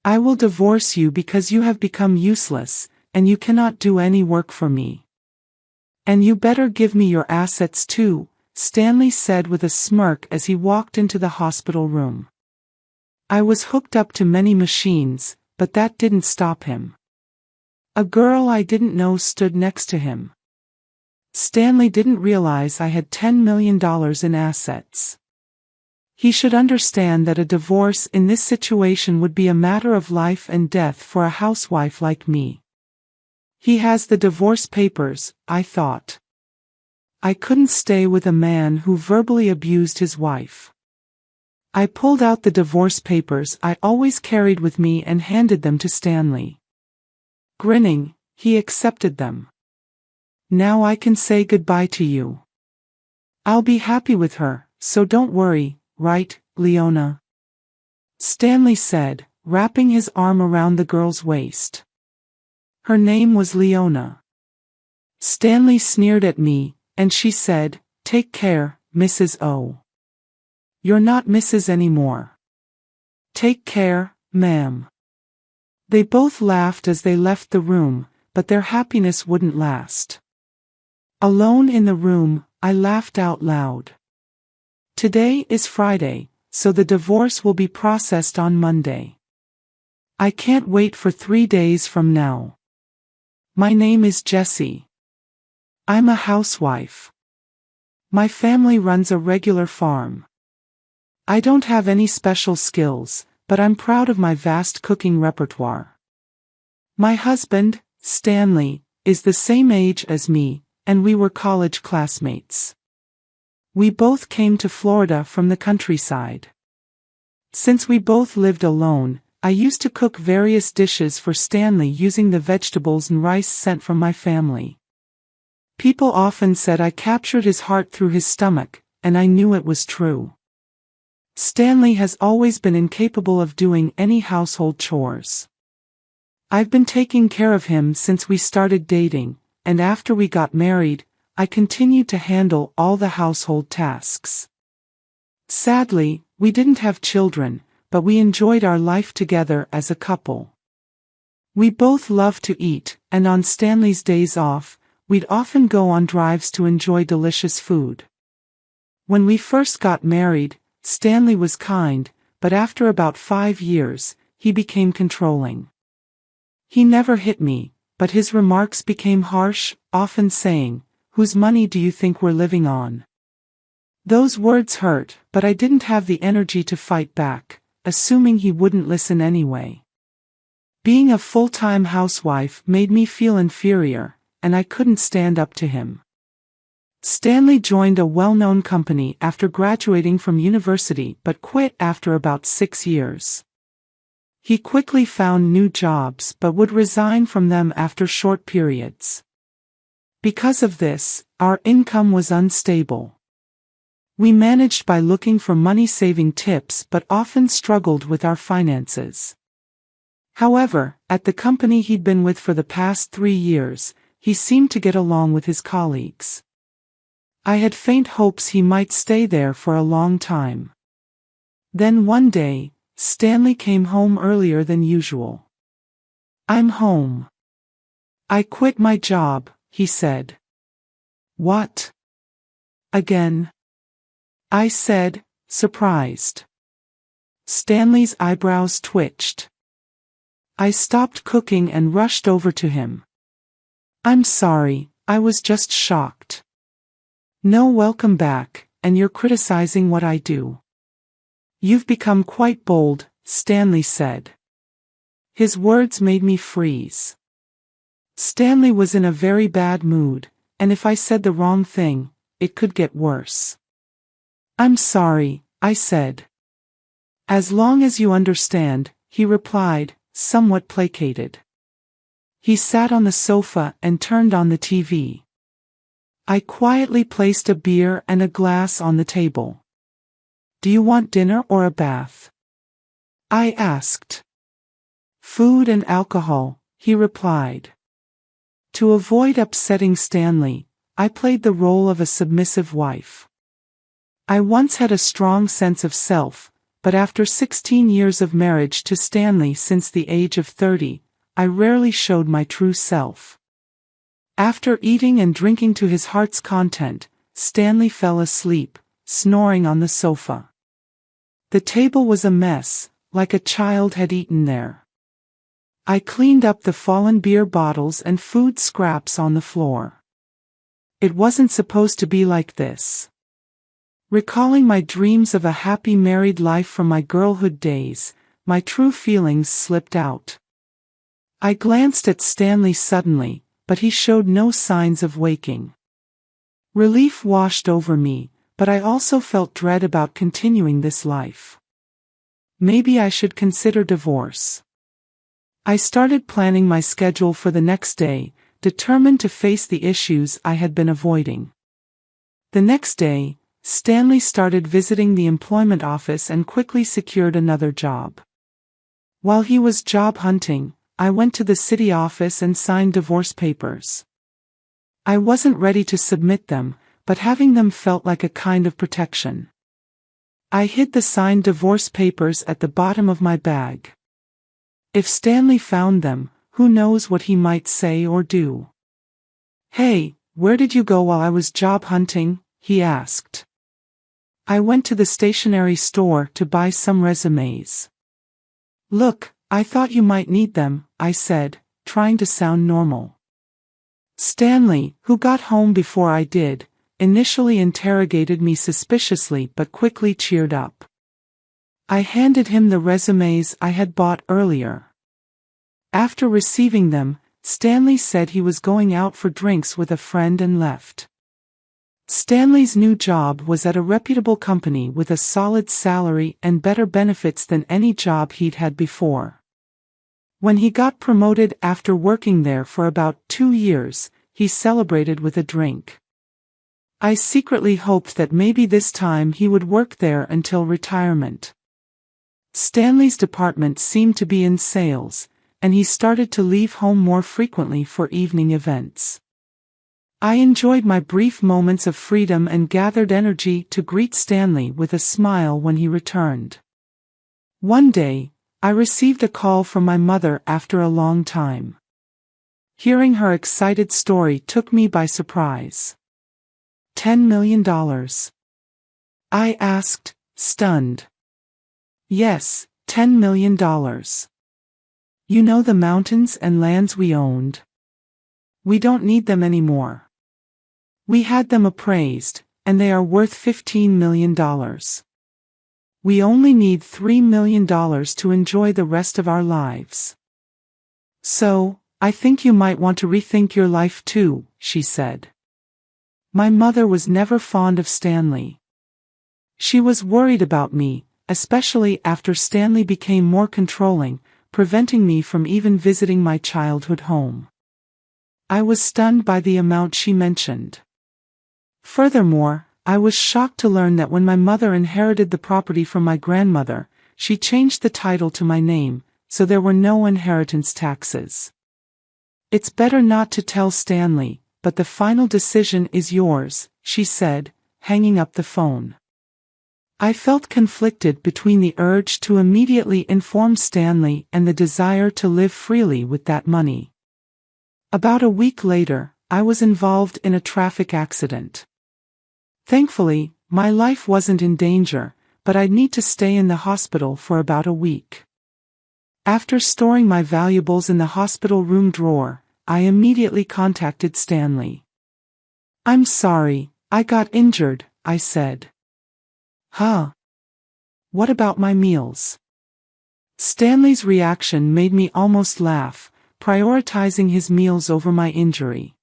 I will divorce you because you have become useless, and you cannot do any work for me. And you better give me your assets too, Stanley said with a smirk as he walked into the hospital room. I was hooked up to many machines, but that didn't stop him. A girl I didn't know stood next to him. Stanley didn't realize I had $10 million in assets. He should understand that a divorce in this situation would be a matter of life and death for a housewife like me. He has the divorce papers, I thought. I couldn't stay with a man who verbally abused his wife. I pulled out the divorce papers I always carried with me and handed them to Stanley. Grinning, he accepted them. Now I can say goodbye to you. I'll be happy with her, so don't worry, right, Leona? Stanley said, wrapping his arm around the girl's waist. Her name was Leona. Stanley sneered at me, and she said, "Take care, Mrs. O. You're not Mrs. anymore." "Take care, ma'am." They both laughed as they left the room, but their happiness wouldn't last. Alone in the room, I laughed out loud. Today is Friday, so the divorce will be processed on Monday. I can't wait for 3 days from now. My name is Jessie. I'm a housewife. My family runs a regular farm. I don't have any special skills, but I'm proud of my vast cooking repertoire. My husband, Stanley, is the same age as me, and we were college classmates. We both came to Florida from the countryside. Since we both lived alone, I used to cook various dishes for Stanley using the vegetables and rice sent from my family. People often said I captured his heart through his stomach, and I knew it was true. Stanley has always been incapable of doing any household chores. I've been taking care of him since we started dating, and after we got married, I continued to handle all the household tasks. Sadly, we didn't have children, but we enjoyed our life together as a couple. We both loved to eat, and on Stanley's days off, we'd often go on drives to enjoy delicious food. When we first got married, Stanley was kind, but after about 5 years, he became controlling. He never hit me, but his remarks became harsh, often saying, "Whose money do you think we're living on?" Those words hurt, but I didn't have the energy to fight back, assuming he wouldn't listen anyway. Being a full-time housewife made me feel inferior, and I couldn't stand up to him. Stanley joined a well-known company after graduating from university but quit after about 6 years. He quickly found new jobs but would resign from them after short periods. Because of this, our income was unstable. We managed by looking for money-saving tips but often struggled with our finances. However, at the company he'd been with for the past 3 years, he seemed to get along with his colleagues. I had faint hopes he might stay there for a long time. Then one day, Stanley came home earlier than usual. "I'm home. I quit my job," he said. "What? Again?" I said, surprised. Stanley's eyebrows twitched. I stopped cooking and rushed over to him. "I'm sorry, I was just shocked." "No, welcome back, and you're criticizing what I do." "You've become quite bold," Stanley said. His words made me freeze. Stanley was in a very bad mood, and if I said the wrong thing, it could get worse. "I'm sorry," I said. "As long as you understand," he replied, somewhat placated. He sat on the sofa and turned on the TV. I quietly placed a beer and a glass on the table. "Do you want dinner or a bath?" I asked. "Food and alcohol," he replied. To avoid upsetting Stanley, I played the role of a submissive wife. I once had a strong sense of self, but after 16 years of marriage to Stanley since the age of 30, I rarely showed my true self. After eating and drinking to his heart's content, Stanley fell asleep, snoring on the sofa. The table was a mess, like a child had eaten there. I cleaned up the fallen beer bottles and food scraps on the floor. It wasn't supposed to be like this. Recalling my dreams of a happy married life from my girlhood days, my true feelings slipped out. I glanced at Stanley suddenly, but he showed no signs of waking. Relief washed over me, but I also felt dread about continuing this life. Maybe I should consider divorce. I started planning my schedule for the next day, determined to face the issues I had been avoiding. The next day, Stanley started visiting the employment office and quickly secured another job. While he was job hunting, I went to the city office and signed divorce papers. I wasn't ready to submit them, but having them felt like a kind of protection. I hid the signed divorce papers at the bottom of my bag. If Stanley found them, who knows what he might say or do. "Hey, where did you go while I was job hunting?" he asked. "I went to the stationery store to buy some resumes." "Look, I thought you might need them," I said, trying to sound normal. Stanley, who got home before I did, initially interrogated me suspiciously but quickly cheered up. I handed him the resumes I had bought earlier. After receiving them, Stanley said he was going out for drinks with a friend and left. Stanley's new job was at a reputable company with a solid salary and better benefits than any job he'd had before. When he got promoted after working there for about 2 years, he celebrated with a drink. I secretly hoped that maybe this time he would work there until retirement. Stanley's department seemed to be in sales, and he started to leave home more frequently for evening events. I enjoyed my brief moments of freedom and gathered energy to greet Stanley with a smile when he returned. One day, I received a call from my mother after a long time. Hearing her excited story took me by surprise. $10 million. I asked, stunned. Yes, $10 million. You know the mountains and lands we owned? We don't need them anymore. We had them appraised, and they are worth $15 million. We only need $3 million to enjoy the rest of our lives. So, I think you might want to rethink your life too, she said. My mother was never fond of Stanley. She was worried about me, especially after Stanley became more controlling, preventing me from even visiting my childhood home. I was stunned by the amount she mentioned. Furthermore, I was shocked to learn that when my mother inherited the property from my grandmother, she changed the title to my name, so there were no inheritance taxes. It's better not to tell Stanley, but the final decision is yours, she said, hanging up the phone. I felt conflicted between the urge to immediately inform Stanley and the desire to live freely with that money. About a week later, I was involved in a traffic accident. Thankfully, my life wasn't in danger, but I'd need to stay in the hospital for about a week. After storing my valuables in the hospital room drawer, I immediately contacted Stanley. "I'm sorry, I got injured," I said. "Huh? What about my meals?" Stanley's reaction made me almost laugh, prioritizing his meals over my injury.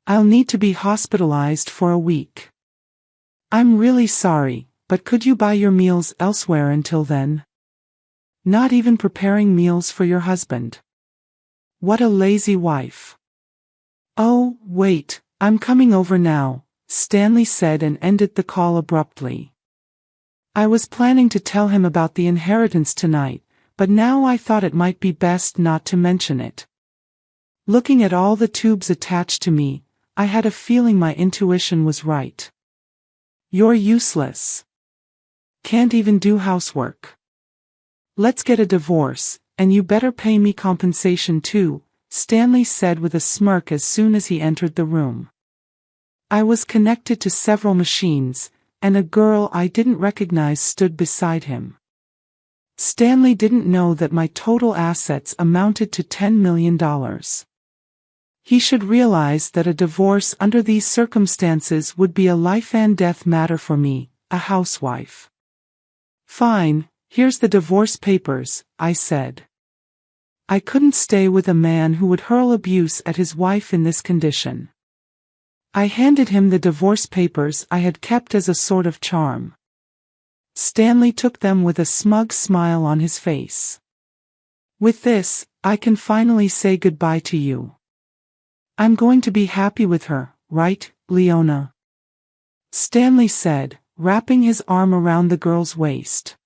"I'll need to be hospitalized for a week." "I'm really sorry, but could you buy your meals elsewhere until then?" Not even preparing meals for your husband. What a lazy wife. "Oh, wait, I'm coming over now," Stanley said and ended the call abruptly. I was planning to tell him about the inheritance tonight, but now I thought it might be best not to mention it. Looking at all the tubes attached to me, I had a feeling my intuition was right. "You're useless." can't even do housework. Let's get a divorce, and you better pay me compensation too, Stanley said with a smirk as soon as he entered the room. I was connected to several machines, and a girl I didn't recognize stood beside him. Stanley didn't know that my total assets amounted to $10 million. He should realize that a divorce under these circumstances would be a life-and-death matter for me, a housewife. Fine, here's the divorce papers, I said. I couldn't stay with a man who would hurl abuse at his wife in this condition. I handed him the divorce papers I had kept as a sort of charm. Stanley took them with a smug smile on his face. With this, I can finally say goodbye to you. I'm going to be happy with her, right, Leona? Stanley said, wrapping his arm around the girl's waist.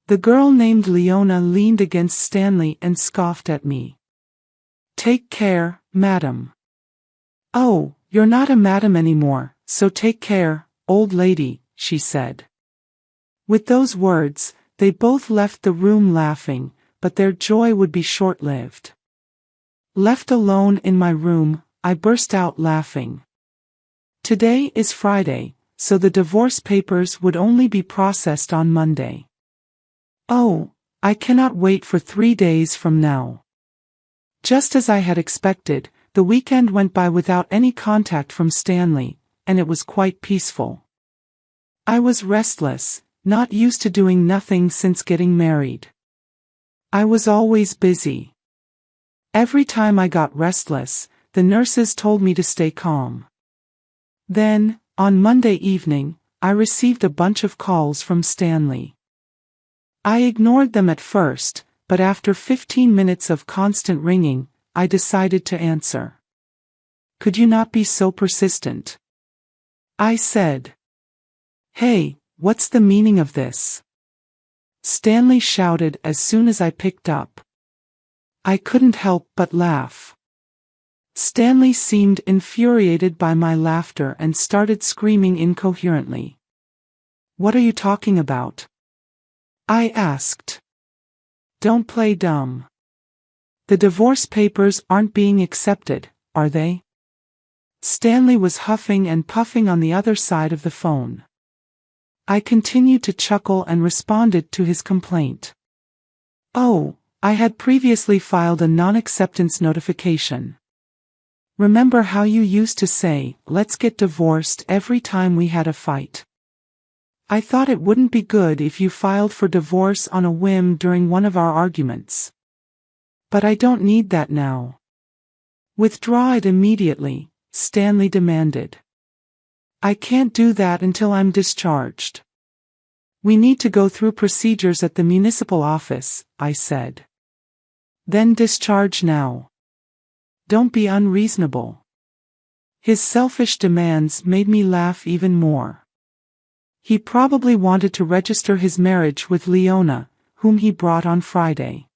The girl named Leona leaned against Stanley and scoffed at me. Take care, madam. Oh, you're not a madam anymore, so take care, old lady, she said. With those words, they both left the room laughing, but their joy would be short-lived. Left alone in my room, I burst out laughing. Today is Friday, so the divorce papers would only be processed on Monday. Oh, I cannot wait for 3 days from now. Just as I had expected, the weekend went by without any contact from Stanley, and it was quite peaceful. I was restless, not used to doing nothing since getting married. I was always busy. Every time I got restless, the nurses told me to stay calm. Then, on Monday evening, I received a bunch of calls from Stanley. I ignored them at first, but after 15 minutes of constant ringing, I decided to answer. Could you not be so persistent? I said. Hey, what's the meaning of this? Stanley shouted as soon as I picked up. I couldn't help but laugh. Stanley seemed infuriated by my laughter and started screaming incoherently. What are you talking about? I asked. Don't play dumb. The divorce papers aren't being accepted, are they? Stanley was huffing and puffing on the other side of the phone. I continued to chuckle and responded to his complaint. Oh, I had previously filed a non-acceptance notification. Remember how you used to say, let's get divorced every time we had a fight? I thought it wouldn't be good if you filed for divorce on a whim during one of our arguments. But I don't need that now. Withdraw it immediately, Stanley demanded. I can't do that until I'm discharged. We need to go through procedures at the municipal office, I said. Then discharge now. Don't be unreasonable. His selfish demands made me laugh even more. He probably wanted to register his marriage with Leona, whom he brought on Friday.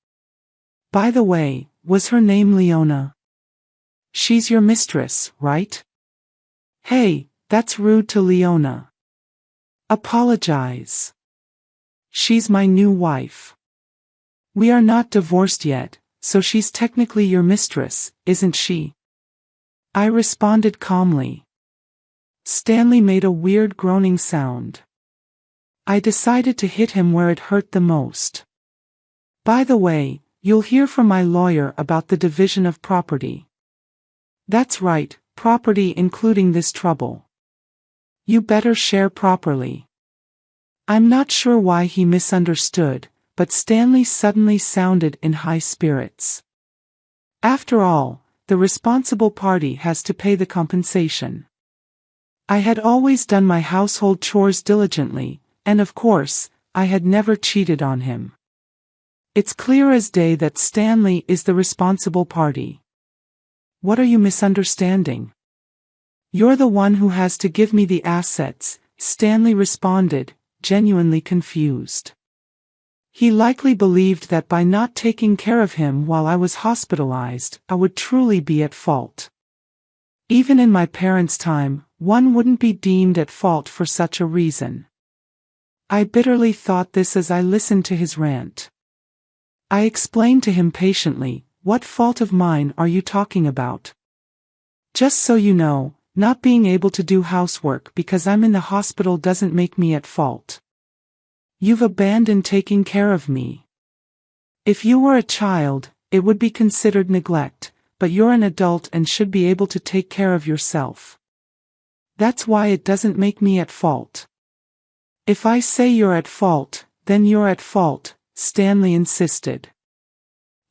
By the way, was her name Leona? She's your mistress, right? Hey, that's rude to Leona. Apologize. She's my new wife. We are not divorced yet, so she's technically your mistress, isn't she? I responded calmly. Stanley made a weird groaning sound. I decided to hit him where it hurt the most. By the way, you'll hear from my lawyer about the division of property. That's right, property including this trouble. You better share properly. I'm not sure why he misunderstood, but Stanley suddenly sounded in high spirits. After all, the responsible party has to pay the compensation. I had always done my household chores diligently, and of course, I had never cheated on him. It's clear as day that Stanley is the responsible party. What are you misunderstanding? You're the one who has to give me the assets, Stanley responded, genuinely confused. He likely believed that by not taking care of him while I was hospitalized, I would truly be at fault. Even in my parents' time, one wouldn't be deemed at fault for such a reason. I bitterly thought this as I listened to his rant. I explained to him patiently, "What fault of mine are you talking about? Just so you know, not being able to do housework because I'm in the hospital doesn't make me at fault. You've abandoned taking care of me. If you were a child, it would be considered neglect, but you're an adult and should be able to take care of yourself. That's why it doesn't make me at fault." "If I say you're at fault, then you're at fault," Stanley insisted.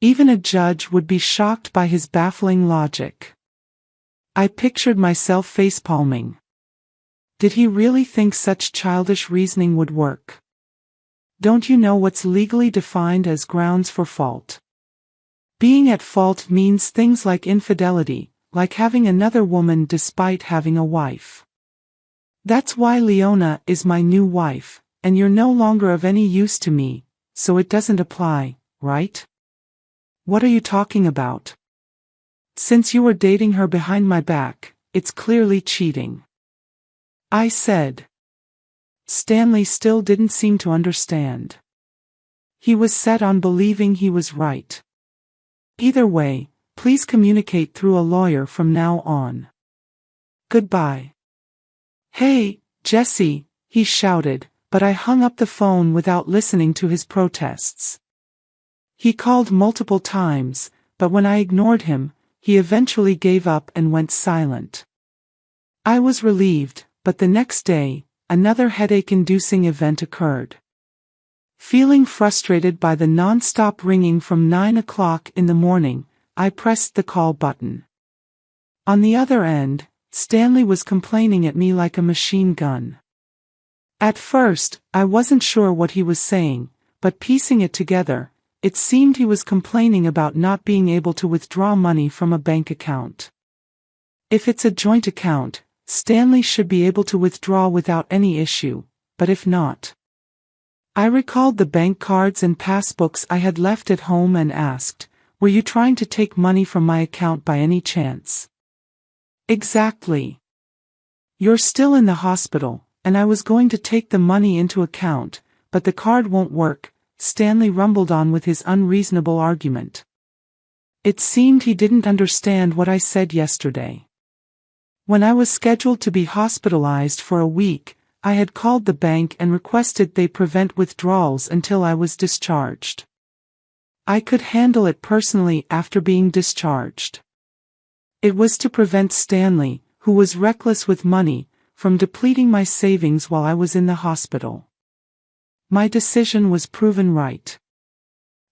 Even a judge would be shocked by his baffling logic. I pictured myself facepalming. Did he really think such childish reasoning would work? Don't you know what's legally defined as grounds for fault? Being at fault means things like infidelity, like having another woman despite having a wife. That's why Leona is my new wife, and you're no longer of any use to me, so it doesn't apply, right? What are you talking about? Since you were dating her behind my back, it's clearly cheating," I said. Stanley still didn't seem to understand. He was set on believing he was right. "Either way, please communicate through a lawyer from now on. Goodbye." "Hey, Jesse," he shouted, but I hung up the phone without listening to his protests. He called multiple times, but when I ignored him, he eventually gave up and went silent. I was relieved, but the next day, another headache-inducing event occurred. Feeling frustrated by the non-stop ringing from 9 o'clock in the morning, I pressed the call button. On the other end, Stanley was complaining at me like a machine gun. At first, I wasn't sure what he was saying, but piecing it together, it seemed he was complaining about not being able to withdraw money from a bank account. If it's a joint account, Stanley should be able to withdraw without any issue, but if not. I recalled the bank cards and passbooks I had left at home and asked, "Were you trying to take money from my account by any chance?" "Exactly. You're still in the hospital, and I was going to take the money into account, but the card won't work," Stanley rumbled on with his unreasonable argument. It seemed he didn't understand what I said yesterday. When I was scheduled to be hospitalized for a week, I had called the bank and requested they prevent withdrawals until I was discharged. I could handle it personally after being discharged. It was to prevent Stanley, who was reckless with money, from depleting my savings while I was in the hospital. My decision was proven right.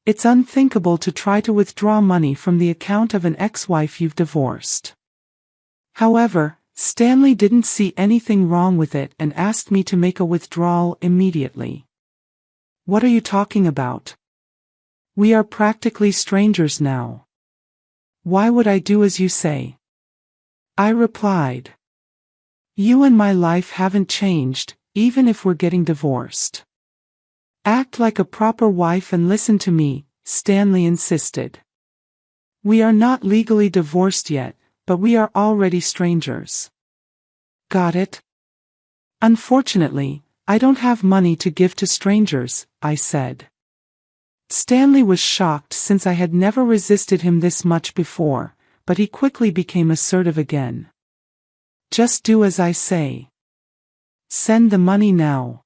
It's unthinkable to try to withdraw money from the account of an ex-wife you've divorced. However, Stanley didn't see anything wrong with it and asked me to make a withdrawal immediately. "What are you talking about? We are practically strangers now. Why would I do as you say?" I replied. "You and my life haven't changed, even if we're getting divorced." "Act like a proper wife and listen to me," Stanley insisted. "We are not legally divorced yet, but we are already strangers." "Got it?" "Unfortunately, I don't have money to give to strangers," I said. Stanley was shocked since I had never resisted him this much before, but he quickly became assertive again. "Just do as I say. Send the money now.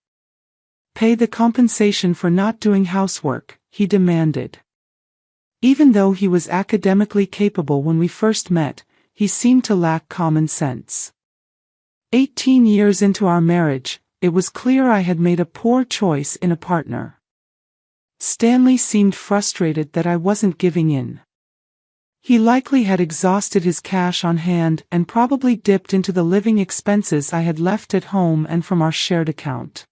Pay the compensation for not doing housework," he demanded. Even though he was academically capable when we first met, he seemed to lack common sense. 18 years into our marriage, it was clear I had made a poor choice in a partner. Stanley seemed frustrated that I wasn't giving in. He likely had exhausted his cash on hand and probably dipped into the living expenses I had left at home and from our shared account.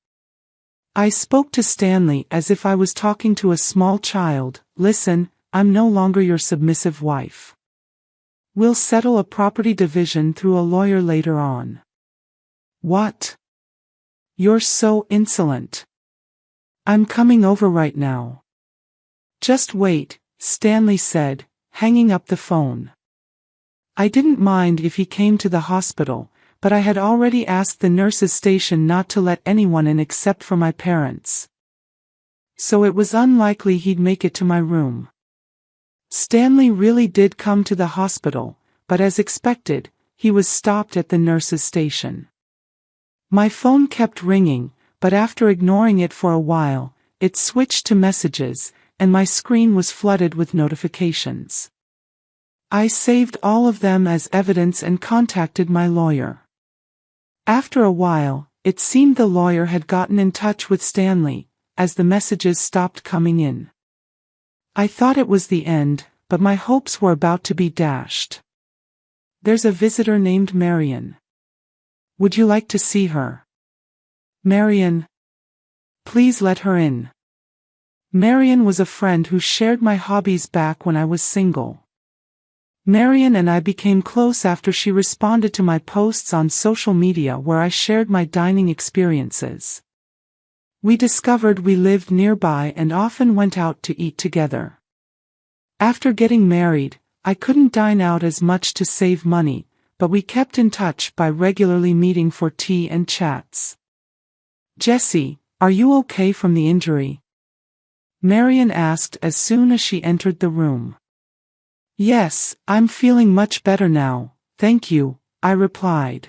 I spoke to Stanley as if I was talking to a small child. "Listen, I'm no longer your submissive wife. We'll settle a property division through a lawyer later on." "What? You're so insolent. I'm coming over right now." "Just wait," Stanley said, hanging up the phone. I didn't mind if he came to the hospital, but I had already asked the nurse's station not to let anyone in except for my parents. So it was unlikely he'd make it to my room. Stanley really did come to the hospital, but as expected, he was stopped at the nurse's station. My phone kept ringing, but after ignoring it for a while, it switched to messages, and my screen was flooded with notifications. I saved all of them as evidence and contacted my lawyer. After a while, it seemed the lawyer had gotten in touch with Stanley, as the messages stopped coming in. I thought it was the end, but my hopes were about to be dashed. There's a visitor named Marion. Would you like to see her? Marion. Please let her in. Marion was a friend who shared my hobbies back when I was single. Marion and I became close after she responded to my posts on social media where I shared my dining experiences. We discovered we lived nearby and often went out to eat together. After getting married, I couldn't dine out as much to save money, but we kept in touch by regularly meeting for tea and chats. Jessie, are you okay from the injury? Marion asked as soon as she entered the room. Yes, I'm feeling much better now, thank you, I replied.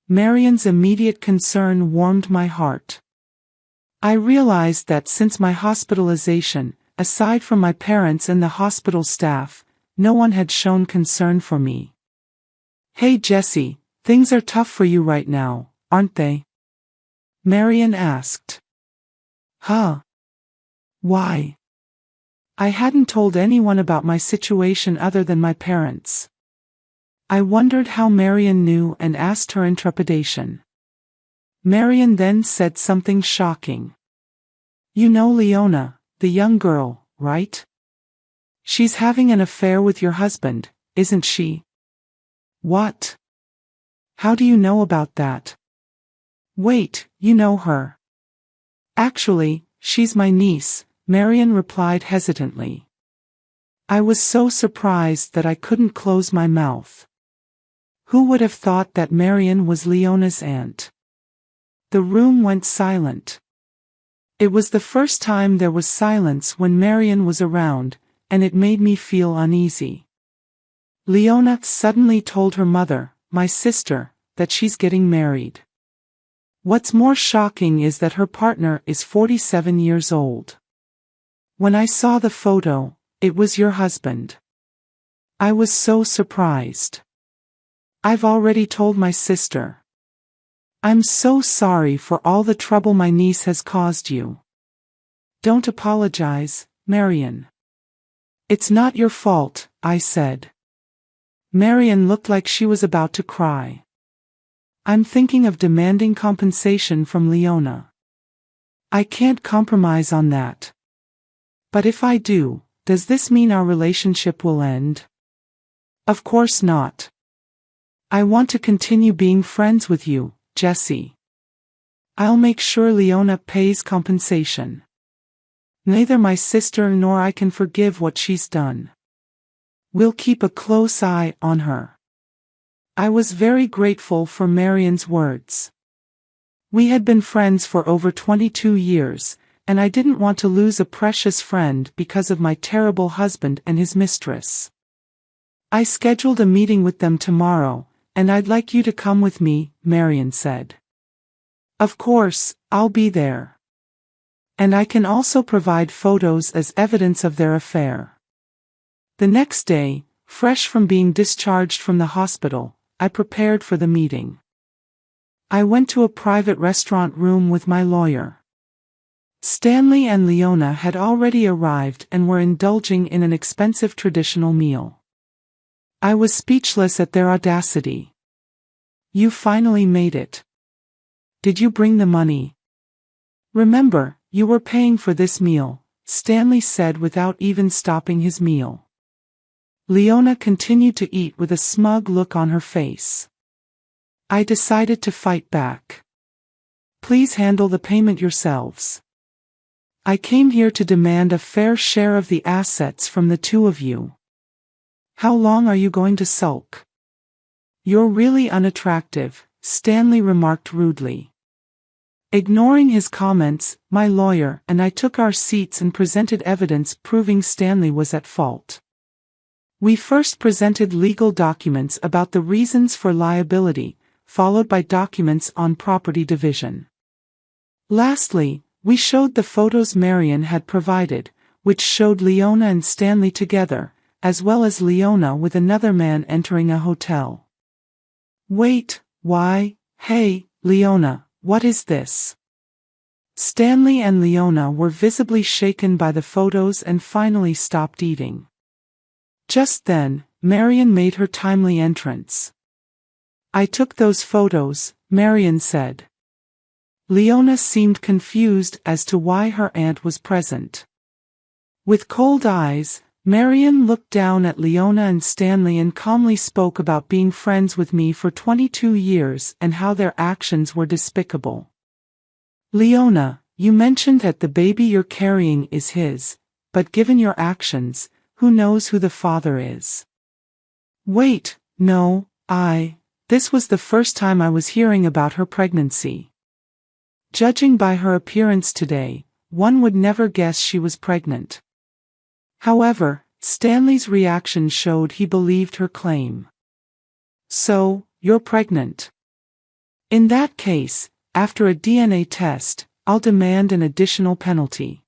Marion's immediate concern warmed my heart. I realized that since my hospitalization, aside from my parents and the hospital staff, no one had shown concern for me. Hey Jessie, things are tough for you right now, aren't they? Marion asked. Huh? Why? I hadn't told anyone about my situation other than my parents. I wondered how Marion knew and asked her in trepidation. Marion then said something shocking. You know Leona, the young girl, right? She's having an affair with your husband, isn't she? What? How do you know about that? Wait, you know her. Actually, she's my niece, Marion replied hesitantly. I was so surprised that I couldn't close my mouth. Who would have thought that Marion was Leona's aunt? The room went silent. It was the first time there was silence when Marion was around, and it made me feel uneasy. Leona suddenly told her mother, my sister, that she's getting married. What's more shocking is that her partner is 47 years old. When I saw the photo, it was your husband. I was so surprised. I've already told my sister. I'm so sorry for all the trouble my niece has caused you. Don't apologize, Marion. It's not your fault, I said. Marion looked like she was about to cry. I'm thinking of demanding compensation from Leona. I can't compromise on that. But if I do, does this mean our relationship will end? Of course not. I want to continue being friends with you, Jessie. I'll make sure Leona pays compensation. Neither my sister nor I can forgive what she's done. We'll keep a close eye on her. I was very grateful for Marion's words. We had been friends for over 22 years, and I didn't want to lose a precious friend because of my terrible husband and his mistress. I scheduled a meeting with them tomorrow, and I'd like you to come with me, Marion said. Of course, I'll be there. And I can also provide photos as evidence of their affair. The next day, fresh from being discharged from the hospital, I prepared for the meeting. I went to a private restaurant room with my lawyer. Stanley and Leona had already arrived and were indulging in an expensive traditional meal. I was speechless at their audacity. You finally made it. Did you bring the money? Remember, you were paying for this meal, Stanley said without even stopping his meal. Leona continued to eat with a smug look on her face. I decided to fight back. Please handle the payment yourselves. I came here to demand a fair share of the assets from the two of you. How long are you going to sulk? You're really unattractive, Stanley remarked rudely. Ignoring his comments, my lawyer and I took our seats and presented evidence proving Stanley was at fault. We first presented legal documents about the reasons for liability, followed by documents on property division. Lastly, we showed the photos Marion had provided, which showed Leona and Stanley together, as well as Leona with another man entering a hotel. Wait, why, hey, Leona, what is this? Stanley and Leona were visibly shaken by the photos and finally stopped eating. Just then, Marion made her timely entrance. I took those photos, Marion said. Leona seemed confused as to why her aunt was present. With cold eyes, Marion looked down at Leona and Stanley and calmly spoke about being friends with me for 22 years and how their actions were despicable. Leona, you mentioned that the baby you're carrying is his, but given your actions, who knows who the father is? Wait, no, this was the first time I was hearing about her pregnancy. Judging by her appearance today, one would never guess she was pregnant. However, Stanley's reaction showed he believed her claim. So, you're pregnant. In that case, after a DNA test, I'll demand an additional penalty.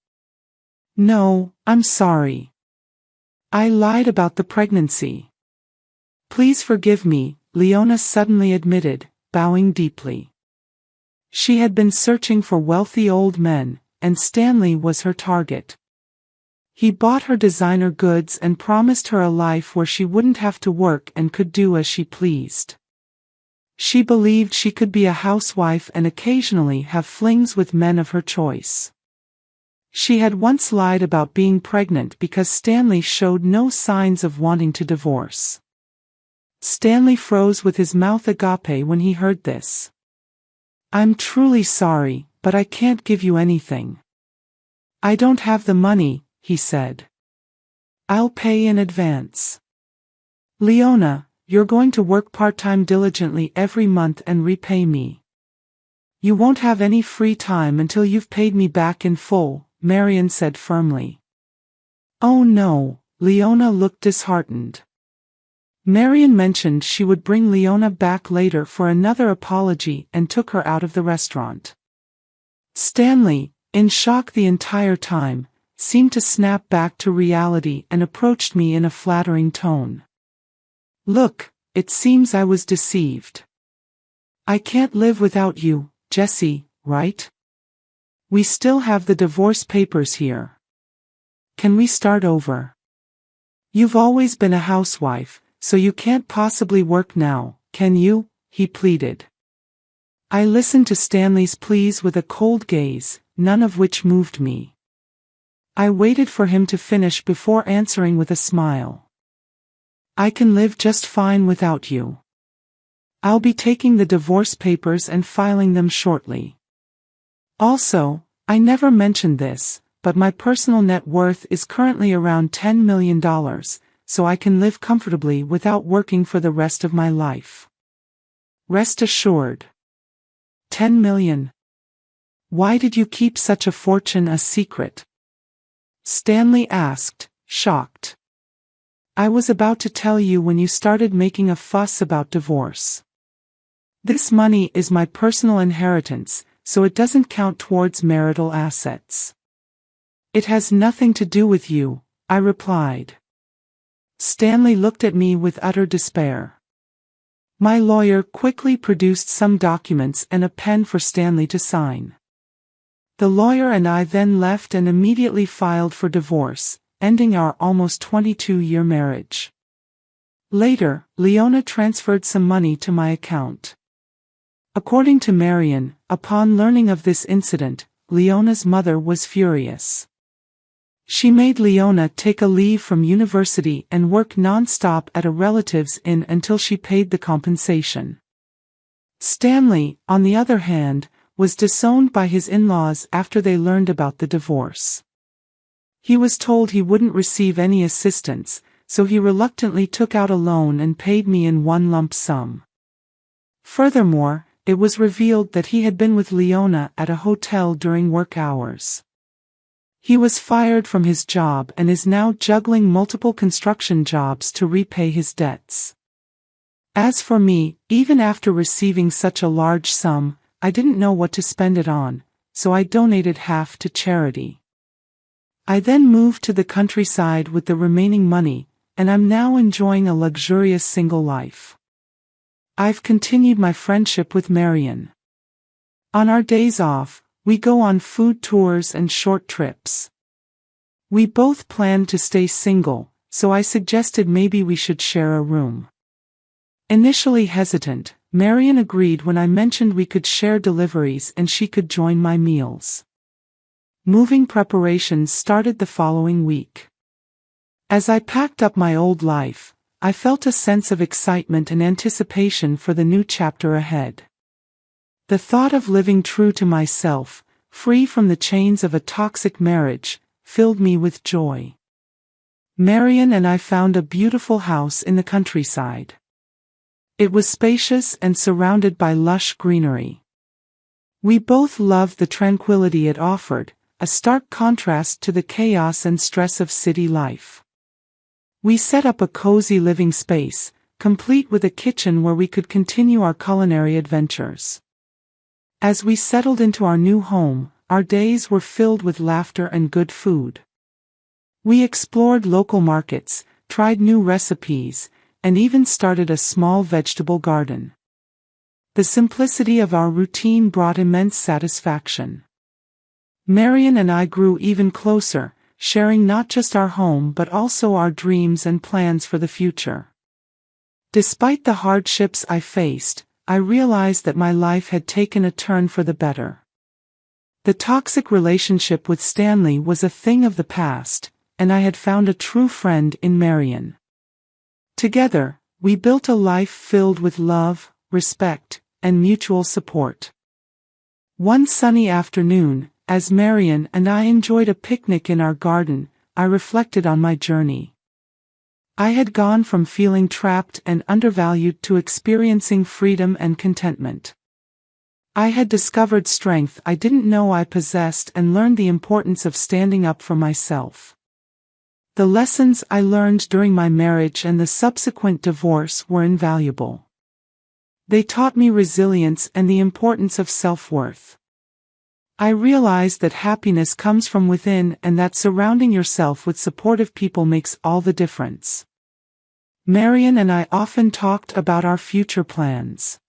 No, I'm sorry. I lied about the pregnancy. Please forgive me, Leona suddenly admitted, bowing deeply. She had been searching for wealthy old men, and Stanley was her target. He bought her designer goods and promised her a life where she wouldn't have to work and could do as she pleased. She believed she could be a housewife and occasionally have flings with men of her choice. She had once lied about being pregnant because Stanley showed no signs of wanting to divorce. Stanley froze with his mouth agape when he heard this. I'm truly sorry, but I can't give you anything. I don't have the money, he said. I'll pay in advance. Leona, you're going to work part-time diligently every month and repay me. You won't have any free time until you've paid me back in full, Marion said firmly. Oh no, Leona looked disheartened. Marion mentioned she would bring Leona back later for another apology and took her out of the restaurant. Stanley, in shock the entire time, seemed to snap back to reality and approached me in a flattering tone. Look, it seems I was deceived. I can't live without you, Jessie, right? We still have the divorce papers here. Can we start over? You've always been a housewife, so you can't possibly work now, can you? He pleaded. I listened to Stanley's pleas with a cold gaze, none of which moved me. I waited for him to finish before answering with a smile. I can live just fine without you. I'll be taking the divorce papers and filing them shortly. Also, I never mentioned this, but my personal net worth is currently around $10 million, so I can live comfortably without working for the rest of my life. Rest assured. 10 million. Why did you keep such a fortune a secret? Stanley asked, shocked. I was about to tell you when you started making a fuss about divorce. This money is my personal inheritance, so it doesn't count towards marital assets. It has nothing to do with you, I replied. Stanley looked at me with utter despair. My lawyer quickly produced some documents and a pen for Stanley to sign. The lawyer and I then left and immediately filed for divorce, ending our almost 22-year marriage. Later, Leona transferred some money to my account. According to Marion, upon learning of this incident, Leona's mother was furious. She made Leona take a leave from university and work non-stop at a relative's inn until she paid the compensation. Stanley, on the other hand, was disowned by his in-laws after they learned about the divorce. He was told he wouldn't receive any assistance, so he reluctantly took out a loan and paid me in one lump sum. Furthermore, it was revealed that he had been with Leona at a hotel during work hours. He was fired from his job and is now juggling multiple construction jobs to repay his debts. As for me, even after receiving such a large sum, I didn't know what to spend it on, so I donated half to charity. I then moved to the countryside with the remaining money, and I'm now enjoying a luxurious single life. I've continued my friendship with Marion. On our days off, we go on food tours and short trips. We both planned to stay single, so I suggested maybe we should share a room. Initially hesitant, Marion agreed when I mentioned we could share deliveries and she could join my meals. Moving preparations started the following week. As I packed up my old life, I felt a sense of excitement and anticipation for the new chapter ahead. The thought of living true to myself, free from the chains of a toxic marriage, filled me with joy. Marion and I found a beautiful house in the countryside. It was spacious and surrounded by lush greenery. We both loved the tranquility it offered, a stark contrast to the chaos and stress of city life. We set up a cozy living space, complete with a kitchen where we could continue our culinary adventures. As we settled into our new home, our days were filled with laughter and good food. We explored local markets, tried new recipes, and even started a small vegetable garden. The simplicity of our routine brought immense satisfaction. Marion and I grew even closer, sharing not just our home but also our dreams and plans for the future. Despite the hardships I faced, I realized that my life had taken a turn for the better. The toxic relationship with Stanley was a thing of the past, and I had found a true friend in Marion. Together, we built a life filled with love, respect, and mutual support. One sunny afternoon, as Marion and I enjoyed a picnic in our garden, I reflected on my journey. I had gone from feeling trapped and undervalued to experiencing freedom and contentment. I had discovered strength I didn't know I possessed and learned the importance of standing up for myself. The lessons I learned during my marriage and the subsequent divorce were invaluable. They taught me resilience and the importance of self-worth. I realized that happiness comes from within and that surrounding yourself with supportive people makes all the difference. Marion and I often talked about our future plans.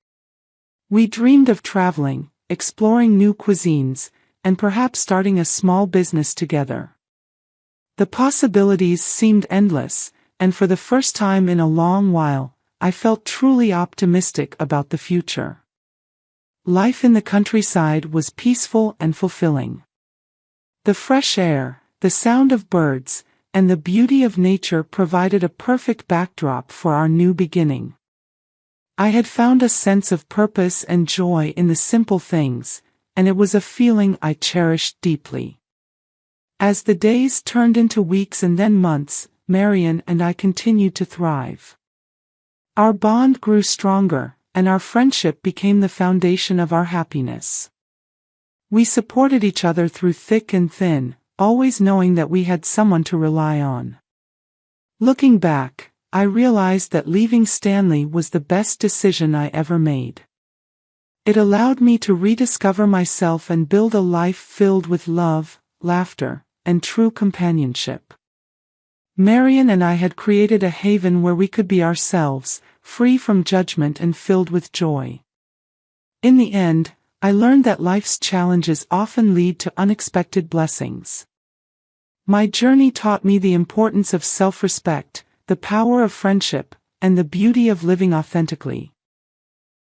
We dreamed of traveling, exploring new cuisines, and perhaps starting a small business together. The possibilities seemed endless, and for the first time in a long while, I felt truly optimistic about the future. Life in the countryside was peaceful and fulfilling. The fresh air, the sound of birds, and the beauty of nature provided a perfect backdrop for our new beginning. I had found a sense of purpose and joy in the simple things, and it was a feeling I cherished deeply. As the days turned into weeks and then months, Marion and I continued to thrive. Our bond grew stronger, and our friendship became the foundation of our happiness. We supported each other through thick and thin, always knowing that we had someone to rely on. Looking back, I realized that leaving Stanley was the best decision I ever made. It allowed me to rediscover myself and build a life filled with love, laughter, and true companionship. Marion and I had created a haven where we could be ourselves, free from judgment and filled with joy. In the end, I learned that life's challenges often lead to unexpected blessings. My journey taught me the importance of self-respect, the power of friendship, and the beauty of living authentically.